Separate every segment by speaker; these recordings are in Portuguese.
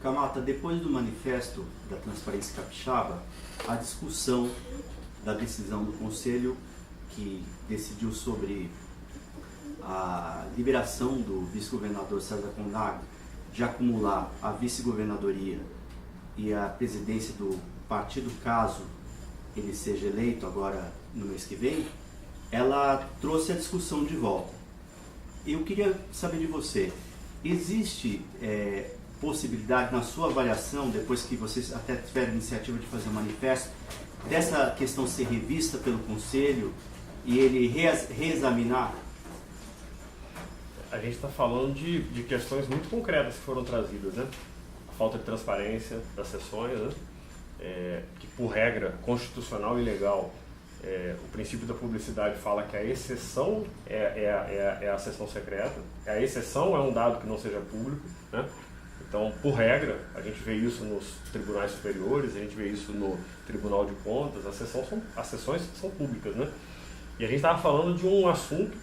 Speaker 1: Camata, depois do manifesto da Transparência Capixaba, a discussão da decisão do Conselho que decidiu sobre a liberação do vice-governador César Condaga de acumular a vice-governadoria e a presidência do partido, caso ele seja eleito agora no mês que vem, ela trouxe a discussão de volta. Eu queria saber de você, existe possibilidade na sua avaliação, depois que vocês até tiveram a iniciativa de fazer um manifesto, dessa questão ser revista pelo Conselho e ele reexaminar?
Speaker 2: A gente está falando de questões muito concretas que foram trazidas, né? A falta de transparência das sessões, né? Que por regra constitucional e legal, o princípio da publicidade fala que a exceção é a sessão secreta, a exceção é um dado que não seja público, né? Então, por regra, a gente vê isso nos tribunais superiores, a gente vê isso no Tribunal de Contas, as sessões são públicas, né? E a gente estava falando de um assunto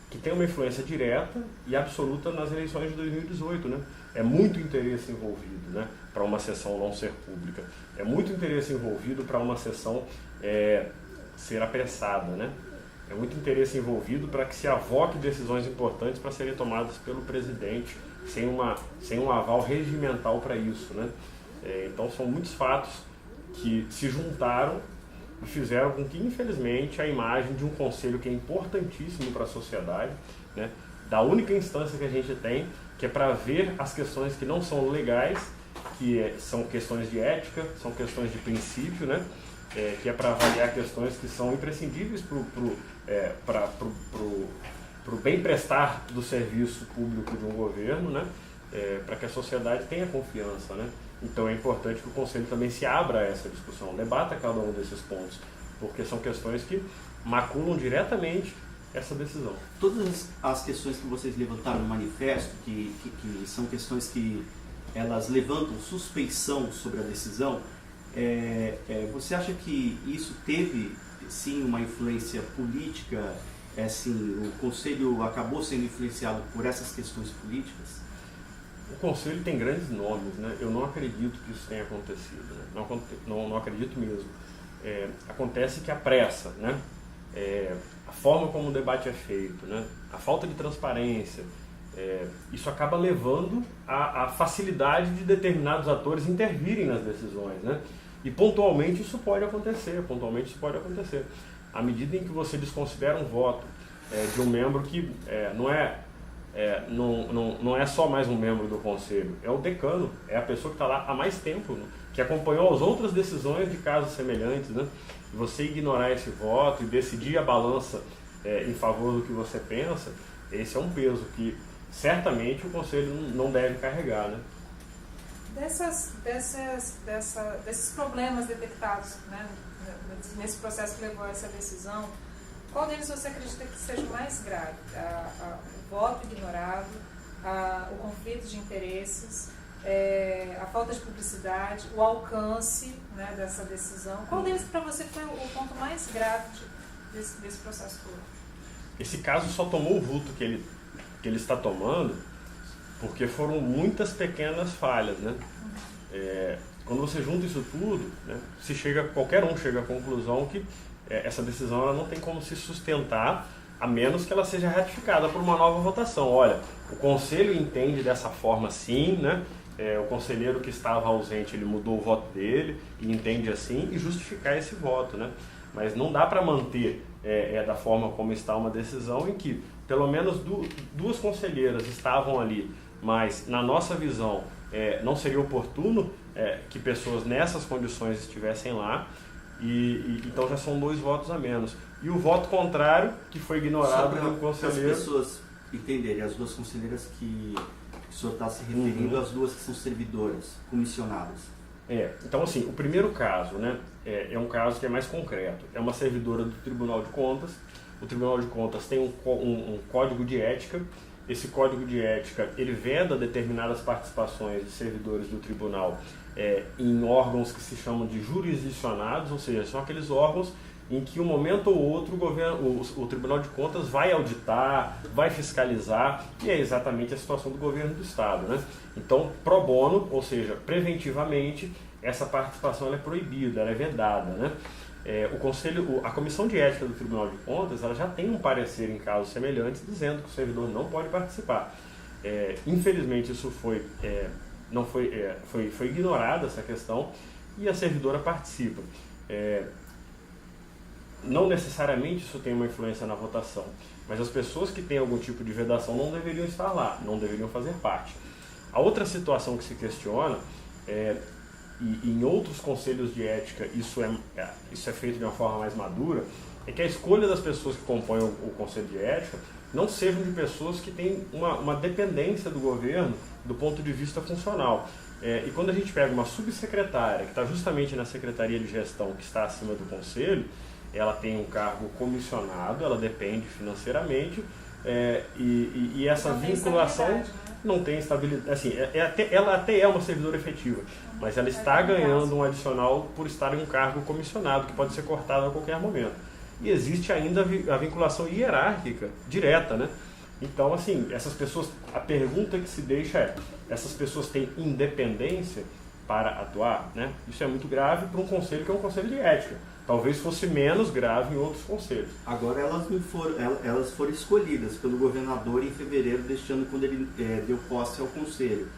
Speaker 2: que tem uma influência direta e absoluta nas eleições de 2018, né? É muito interesse envolvido, né, para uma sessão não ser pública. É muito interesse envolvido para uma sessão ser apressada, né? É muito interesse envolvido para que se avoque decisões importantes para serem tomadas pelo presidente sem um aval regimental para isso, né? Então são muitos fatos que se juntaram e fizeram com que, infelizmente, a imagem de um conselho que é importantíssimo para a sociedade, né, da única instância que a gente tem, que é para ver as questões que não são legais, que são questões de ética, são questões de princípio, né, que é para avaliar questões que são imprescindíveis para o bem prestar do serviço público de um governo, né, para que a sociedade tenha confiança, né? Então é importante que o Conselho também se abra a essa discussão, debata cada um desses pontos, porque são questões que maculam diretamente essa decisão.
Speaker 1: Todas as questões que vocês levantaram no manifesto, que são questões que elas levantam suspeição sobre a decisão, você acha que isso teve sim uma influência política? O Conselho acabou sendo influenciado por essas questões políticas?
Speaker 2: O Conselho tem grandes nomes, né? Eu não acredito que isso tenha acontecido, né? Não acredito mesmo. Acontece que a pressa, né? A forma como o debate é feito, né? A falta de transparência, isso acaba levando à facilidade de determinados atores intervirem nas decisões, né? E pontualmente isso pode acontecer, À medida em que você desconsidera um voto de um membro que não é só mais um membro do Conselho, é o decano, é a pessoa que está lá há mais tempo, né, que acompanhou as outras decisões de casos semelhantes, né? E você ignorar esse voto e decidir a balança em favor do que você pensa, esse é um peso que certamente o Conselho não deve carregar, né?
Speaker 3: Desses problemas detectados, né, nesse processo que levou a essa decisão, qual deles você acredita que seja mais grave? O voto ignorado, o conflito de interesses, a falta de publicidade, o alcance, né, dessa decisão? Qual deles para você foi o ponto mais grave desse processo todo?
Speaker 2: Esse caso só tomou o vulto que ele está tomando porque foram muitas pequenas falhas, né? Quando você junta isso tudo, né, qualquer um chega à conclusão que essa decisão ela não tem como se sustentar a menos que ela seja ratificada por uma nova votação. Olha, o Conselho entende dessa forma sim, né? O conselheiro que estava ausente, ele mudou o voto dele e entende assim, e justificar esse voto, né? Mas não dá para manter da forma como está uma decisão em que pelo menos duas conselheiras estavam ali, mas na nossa visão não seria oportuno que pessoas nessas condições estivessem lá, e então já são 2 votos a menos. E o voto contrário, que foi ignorado pelo conselheiro...
Speaker 1: As pessoas entenderem, as 2 conselheiras que o senhor está se referindo, as 2 que são servidoras, comissionadas.
Speaker 2: Então assim, o primeiro caso, né, é um caso que é mais concreto. É uma servidora do Tribunal de Contas. O Tribunal de Contas tem um código de ética. Esse código de ética, ele veda determinadas participações de servidores do tribunal em órgãos que se chamam de jurisdicionados, ou seja, são aqueles órgãos em que um momento ou outro o Tribunal de Contas vai auditar, vai fiscalizar, e é exatamente a situação do governo do Estado, né? Então, pro bono, ou seja, preventivamente, essa participação ela é proibida, ela é vedada, né? A Comissão de Ética do Tribunal de Contas ela já tem um parecer em casos semelhantes dizendo que o servidor não pode participar. Infelizmente isso foi ignorada essa questão e a servidora participa. Não necessariamente isso tem uma influência na votação, mas as pessoas que têm algum tipo de vedação não deveriam estar lá, não deveriam fazer parte. A outra situação que se questiona e em outros conselhos de ética isso é feito de uma forma mais madura, é que a escolha das pessoas que compõem o conselho de ética não sejam de pessoas que têm uma dependência do governo do ponto de vista funcional. E quando a gente pega uma subsecretária que está justamente na Secretaria de Gestão, que está acima do conselho, ela tem um cargo comissionado, ela depende financeiramente, e essa vinculação não tem estabilidade. Assim, ela até é uma servidora efetiva, mas ela está ganhando um adicional por estar em um cargo comissionado, que pode ser cortado a qualquer momento. E existe ainda a vinculação hierárquica direta, né? Então, assim, essas pessoas, a pergunta que se deixa é, essas pessoas têm independência para atuar, né? Isso é muito grave para um conselho que é um conselho de ética. Talvez fosse menos grave em outros conselhos.
Speaker 1: Agora elas foram escolhidas pelo governador em fevereiro deste ano, quando ele deu posse ao conselho.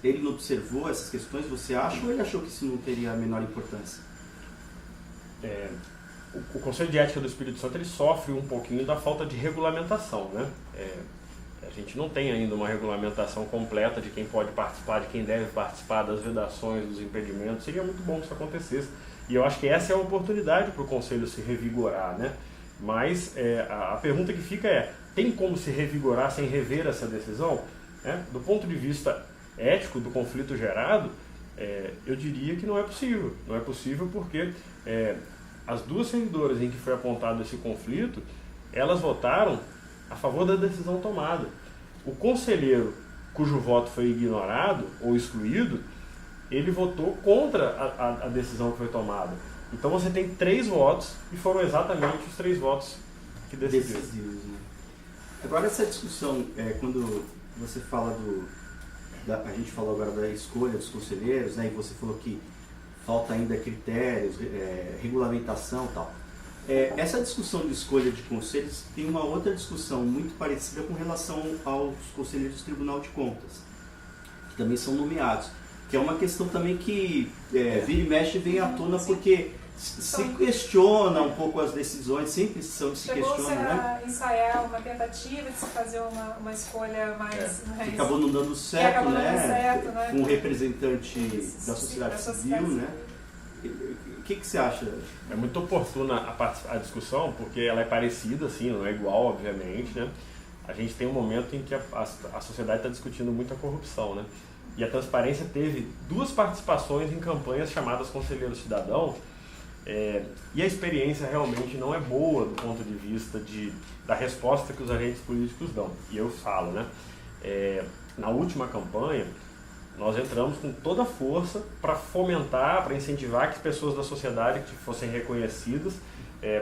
Speaker 1: Ele não observou essas questões, você acha, ou ele achou que isso não teria a menor importância?
Speaker 2: O Conselho de Ética do Espírito Santo ele sofre um pouquinho da falta de regulamentação, né? A gente não tem ainda uma regulamentação completa de quem pode participar, de quem deve participar, das vedações, dos impedimentos. Seria muito bom que isso acontecesse. E eu acho que essa é a oportunidade para o Conselho se revigorar, né? Mas a pergunta que fica é, tem como se revigorar sem rever essa decisão? Do ponto de vista ético do conflito gerado, eu diria que não é possível. Não é possível porque as duas servidoras em que foi apontado esse conflito, elas votaram a favor da decisão tomada. O conselheiro cujo voto foi ignorado ou excluído, ele votou contra a decisão que foi tomada. Então você tem 3 votos e foram exatamente os 3 votos que decidiram.
Speaker 1: Decisivos, né? Agora essa discussão, quando você fala a gente falou agora da escolha dos conselheiros, né, e você falou que falta ainda critérios, regulamentação e tal. Essa discussão de escolha de conselhos tem uma outra discussão muito parecida com relação aos conselheiros do Tribunal de Contas, que também são nomeados, que é uma questão também que vira e mexe vem à tona porque se questiona um pouco as decisões, sempre se questiona,
Speaker 3: Chegou-se
Speaker 1: né?
Speaker 3: a ensaiar uma tentativa de se fazer uma escolha mais...
Speaker 1: Que acabou não dando certo,
Speaker 3: né?
Speaker 1: Com um representante da sociedade civil, né? O que você acha?
Speaker 2: É muito oportuna a discussão, porque ela é parecida, assim, não é igual, obviamente, né? A gente tem um momento em que a sociedade está discutindo muito a corrupção, né? E a Transparência teve 2 participações em campanhas chamadas Conselheiro Cidadão, e a experiência realmente não é boa do ponto de vista da resposta que os agentes políticos dão. E eu falo, né? Na última campanha, nós entramos com toda a força para fomentar, para incentivar que pessoas da sociedade que fossem reconhecidas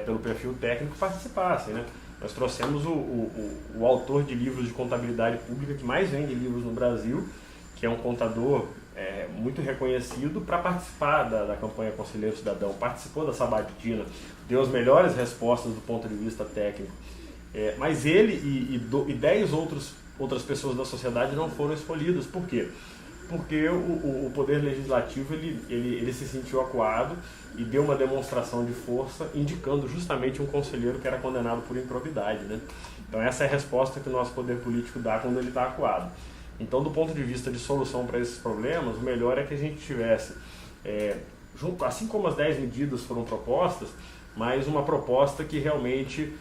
Speaker 2: pelo perfil técnico participassem, né? Nós trouxemos o autor de livros de contabilidade pública que mais vende livros no Brasil, que é um contador muito reconhecido, para participar da campanha Conselheiro Cidadão, participou da sabatina, deu as melhores respostas do ponto de vista técnico. Mas ele e 10 outras pessoas da sociedade não foram escolhidas. Por quê? Porque o Poder Legislativo ele se sentiu acuado e deu uma demonstração de força, indicando justamente um conselheiro que era condenado por improbidade, né? Então essa é a resposta que o nosso poder político dá quando ele está acuado. Então, do ponto de vista de solução para esses problemas, o melhor é que a gente tivesse, assim como as 10 medidas foram propostas, mas uma proposta que realmente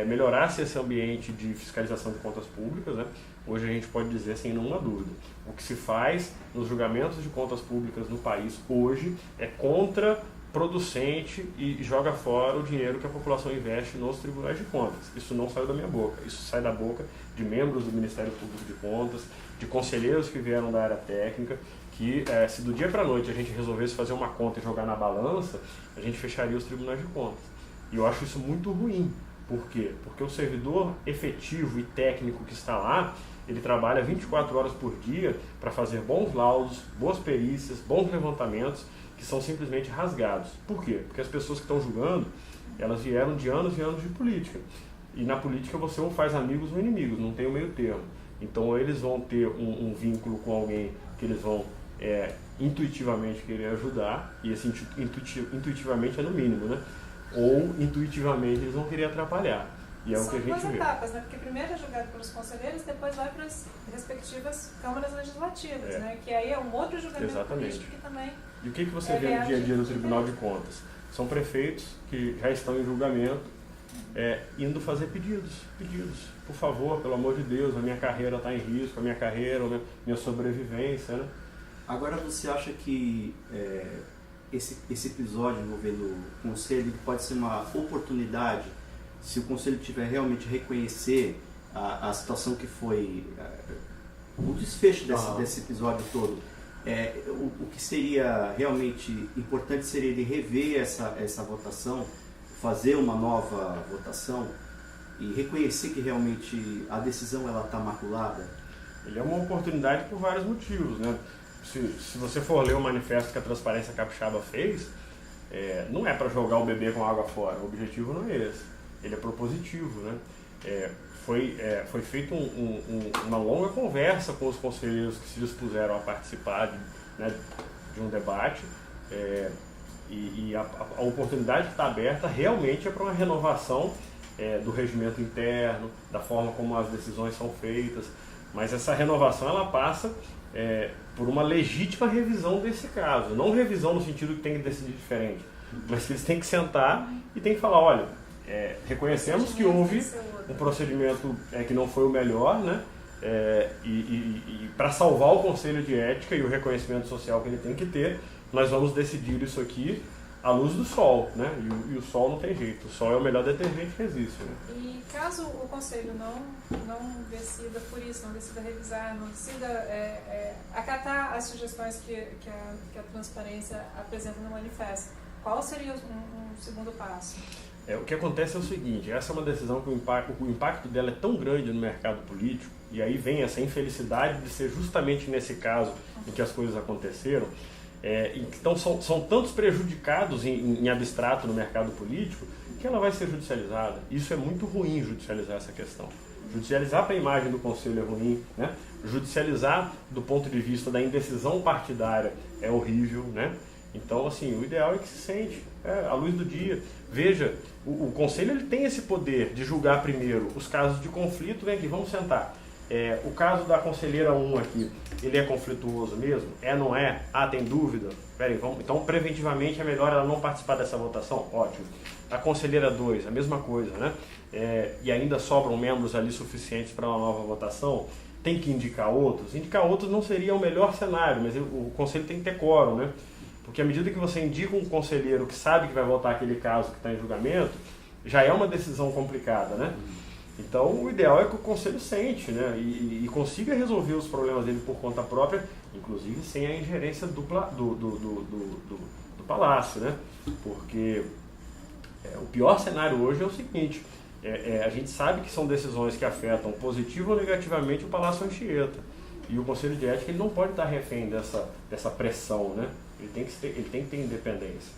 Speaker 2: melhorasse esse ambiente de fiscalização de contas públicas, né? Hoje a gente pode dizer sem nenhuma dúvida, o que se faz nos julgamentos de contas públicas no país hoje é contraproducente e joga fora o dinheiro que a população investe nos tribunais de contas. Isso não saiu da minha boca, isso sai da boca de membros do Ministério Público de Contas, de conselheiros que vieram da área técnica, que se do dia para a noite a gente resolvesse fazer uma conta e jogar na balança, a gente fecharia os tribunais de contas. E eu acho isso muito ruim. Por quê? Porque o servidor efetivo e técnico que está lá, ele trabalha 24 horas por dia para fazer bons laudos, boas perícias, bons levantamentos, que são simplesmente rasgados. Por quê? Porque as pessoas que estão julgando, elas vieram de anos e anos de política. E na política você ou faz amigos ou inimigos, não tem o meio termo. Então ou eles vão ter um vínculo com alguém que eles vão intuitivamente querer ajudar, e esse intuitivamente é no mínimo, né? Ou intuitivamente eles vão querer atrapalhar. E é o que a gente vê.
Speaker 3: São duas etapas, né? Porque primeiro é julgado pelos conselheiros, depois vai para as respectivas câmaras legislativas, né? Que aí é um outro julgamento político que também...
Speaker 2: E o que você vê no dia a dia do Tribunal de Contas? São prefeitos que já estão em julgamento, indo fazer pedidos. Por favor, pelo amor de Deus, a minha carreira está em risco, a minha carreira, a minha sobrevivência, né?
Speaker 1: Agora, você acha que esse episódio envolvendo o Conselho pode ser uma oportunidade, se o Conselho tiver realmente reconhecer a situação que foi o desfecho desse episódio todo? O que seria realmente importante seria ele rever essa votação, fazer uma nova votação e reconhecer que realmente a decisão está maculada?
Speaker 2: Ele é uma oportunidade por vários motivos, né? Se você for ler o manifesto que a Transparência Capixaba fez, não é para jogar o bebê com água fora, o objetivo não é esse, ele é propositivo, né? Foi feita uma longa conversa com os conselheiros que se dispuseram a participar de um debate, e a oportunidade que está aberta realmente é para uma renovação do regimento interno, da forma como as decisões são feitas, mas essa renovação ela passa por uma legítima revisão desse caso, não revisão no sentido que tem que decidir diferente, mas que eles têm que sentar e têm que falar, olha, reconhecemos que houve um procedimento que não foi o melhor, né? E para salvar o Conselho de Ética e o reconhecimento social que ele tem que ter, nós vamos decidir isso aqui à luz do sol, né? E o sol não tem jeito, o sol é o melhor detergente que existe, né?
Speaker 3: E caso o Conselho não decida por isso, não decida revisar, não decida acatar as sugestões que a Transparência apresenta no manifesto, qual seria um segundo passo?
Speaker 2: O que acontece é o seguinte, essa é uma decisão que o impacto dela é tão grande no mercado político, e aí vem essa infelicidade de ser justamente nesse caso em que as coisas aconteceram. Então são tantos prejudicados em abstrato no mercado político que ela vai ser judicializada. Isso é muito ruim, judicializar essa questão. Judicializar para a imagem do Conselho é ruim, né? Judicializar do ponto de vista da indecisão partidária é horrível, né? Então, assim, o ideal é que se sente à luz do dia. Veja, o Conselho ele tem esse poder de julgar primeiro os casos de conflito. Vem aqui, vamos sentar. O caso da conselheira 1 aqui, ele é conflituoso mesmo? Não é? Tem dúvida? Peraí, então preventivamente é melhor ela não participar dessa votação? Ótimo. A conselheira 2, a mesma coisa, né? E ainda sobram membros ali suficientes para uma nova votação? Tem que indicar outros? Indicar outros não seria o melhor cenário, mas o Conselho tem que ter quórum, né? Porque à medida que você indica um conselheiro que sabe que vai votar aquele caso que está em julgamento, já é uma decisão complicada, né? Então, o ideal é que o Conselho sente, né? E consiga resolver os problemas dele por conta própria, inclusive sem a ingerência do Palácio, né? Porque o pior cenário hoje é o seguinte, a gente sabe que são decisões que afetam positivo ou negativamente o Palácio Anchieta. E o Conselho de Ética ele não pode estar refém dessa pressão, né? Ele tem que ter independência.